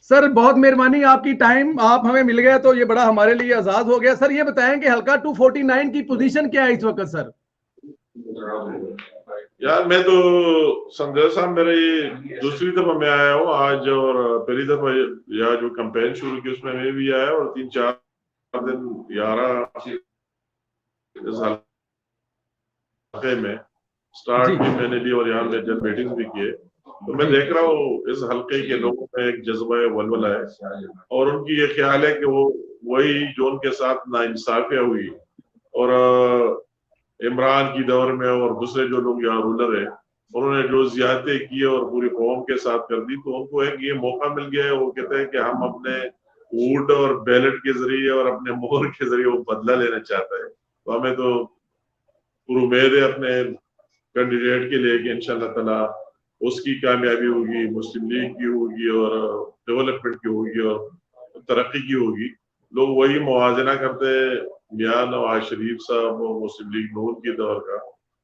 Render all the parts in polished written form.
Sir बहुत मेहरबानी आपकी, टाइम आप हमें मिल गया तो ये बड़ा हमारे लिए आजाद हो गया। सर ये बताएं कि हल्का 249 की पोजीशन क्या है इस वक्त सर? यार मैं तो संजय साहब, मेरा ये दूसरी दफा मैं आया हूँ आज, और पहली दफा या जो कैंपेन शुरू की उसमें मैं भी आया, और 3-4 दिन 11 इस हल्के में स्टार्ट भी मैंने भी, और यहाँ में जन मीटिंग भी किए, तो मैं देख रहा हूँ इस हल्के के लोगों में एक जज्बा वलवला है, और उनकी ये ख्याल है कि वो वही जो उनके साथ नाइंसाफियां हुई, और इमरान की दौर में और दूसरे जो लोग यहाँ रूलर है, उन्होंने जो ज्यादती की और पूरी कौम के साथ कर दी, तो उनको एक ये मौका मिल गया है। वो कहते हैं कि हम अपने वोट और बैलेट के जरिए और अपने मोहर के जरिए वो बदला लेना चाहते हैं। तो हमें तो पूरी उम्मीद है अपने कैंडिडेट के लिए कि इंशाल्लाह ताला उसकी कामयाबी होगी, मुस्लिम लीग की होगी, और डेवलपमेंट की होगी, और तरक्की की होगी। लोग वही मुवाजना करते हैं मियां नवाज शरीफ साहब और मुस्लिम लीग नून के दौर का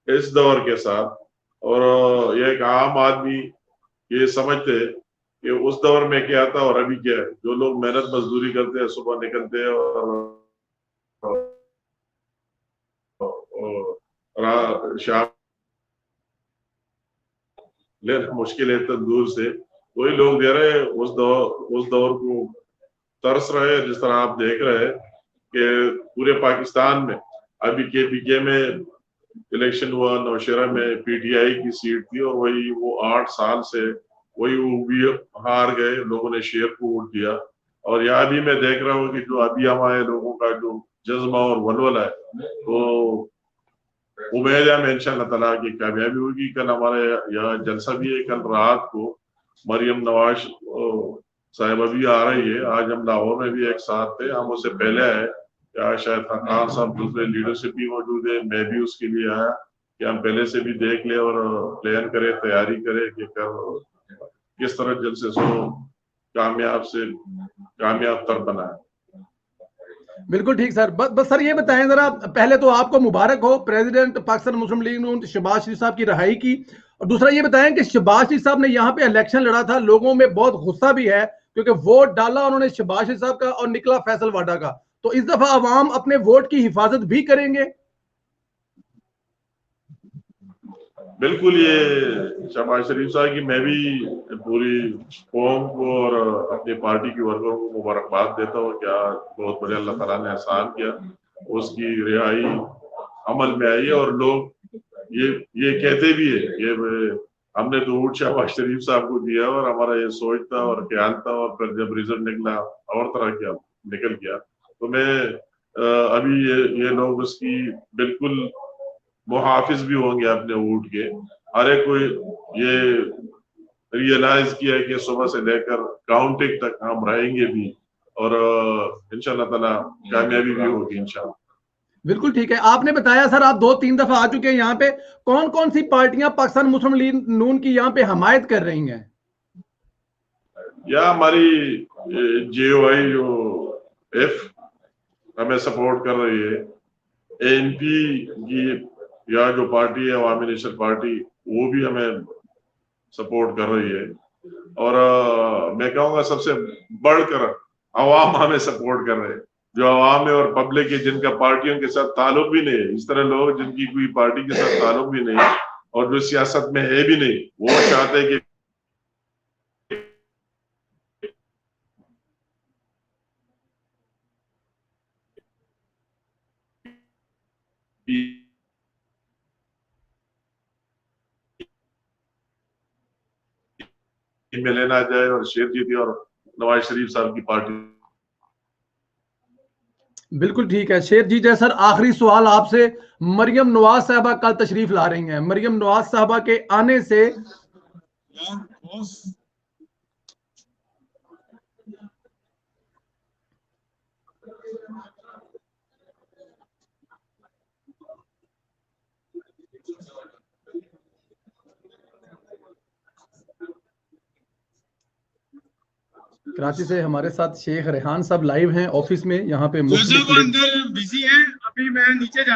इस दौर के साथ, और ये एक आम आदमी ये समझते कि उस दौर में क्या था और अभी क्या है। जो लोग मेहनत मजदूरी करते हैं, सुबह निकलते हैं और शाम लेना मुश्किल है तंदूर से, वही लोग दे रहे हैं उस दौर को तरस रहे हैं। जिस तरह आप देख रहे हैं कि पूरे पाकिस्तान में अभी केपीके में इलेक्शन हुआ, नौशेरा में पीटीआई की सीट थी, और वही वो 8 साल से वही वो भी हार गए, लोगों ने शेर को वोट दिया। और यहाँ भी मैं देख रहा हूँ कि जो अभी हमारे लोगों का जो जज्बा और वलवला है, तो उम्मीद है हमें इंशाल्लाह ताला की कामयाबी होगी। कल हमारे यहाँ जलसा भी है, कल रात को मरियम नवाज साहिबा भी आ रही है। आज हम लाहौर में भी एक साथ थे, हम उससे पहले आए, या शायद खान साहब दूसरे लीडरशिप भी मौजूद है, मैं भी उसके लिए आया कि हम पहले से भी देख ले और प्लान करें, तैयारी करें कि कब किस तरह जलसे से कामयाब तर बनाए। बिल्कुल ठीक सर। बस सर ये बताएं जरा, पहले तो आपको मुबारक हो प्रेसिडेंट पाकिस्तान मुस्लिम लीग नून शहबाज शरीफ साहब की रहाई की। और दूसरा ये बताएं कि शहबाज शरीफ साहब ने यहाँ पे इलेक्शन लड़ा था, लोगों में बहुत गुस्सा भी है क्योंकि वोट डाला उन्होंने शहबाज शरीफ साहब का और निकला फैसल वाडा का। तो इस दफा अवाम अपने वोट की हिफाजत भी करेंगे? बिल्कुल, ये शहबाज शरीफ साहब की मैं भी पूरी कौम को और अपनी पार्टी के वर्करों को मुबारकबाद देता हूँ। क्या बहुत बड़े अल्लाह ताला ने एहसान किया, उसकी रिहाई अमल में आई, और लोग ये कहते भी है कि हमने तो वोट शहबाज शरीफ साहब को दिया, और हमारा ये सोच था और ख्याल था, और फिर जब रिजल्ट निकला और तरह का निकल गया। तो मैं अभी ये लोग उसकी बिल्कुल मुहाफिज भी होंगे अपने वोट के। हर एक को ये रियलाइज किया कि सुबह से लेकर काउंटिंग तक हम रहेंगे भी, और इंशाल्लाह ताला कामयाबी भी होगी इंशाल्लाह। बिल्कुल ठीक है। आपने बताया सर आप 2-3 दफा आ चुके हैं यहाँ पे, कौन कौन सी पार्टियां पाकिस्तान मुस्लिम लीग नून की यहाँ पे हमायत कर रही हैं? या हमारी जेओआई जो एफ हमें सपोर्ट कर रही है, एएनपी की या जो पार्टी है अवामी नेशनल पार्टी, वो भी हमें सपोर्ट कर रही है। और मैं कहूँगा सबसे बढ़कर अवाम हमें सपोर्ट कर रहे हैं। जो अवाम है और पब्लिक है, जिनका पार्टियों के साथ ताल्लुक भी नहीं है, इस तरह लोग जिनकी कोई पार्टी के साथ ताल्लुक भी नहीं है और जो सियासत में है भी नहीं, वो चाहते हैं कि में लेना जाए और शेर जीती और नवाज शरीफ साहब की पार्टी। बिल्कुल ठीक है, शेर जी जय। सर आखिरी सवाल आपसे, मरियम नवाज साहबा कल तशरीफ ला रही हैं, मरियम नवाज साहबा के आने से कराची से हमारे साथ शेख रेहान साहब लाइव हैं ऑफिस में, यहाँ पे अंदर बिजी है, अभी मैं नीचे जा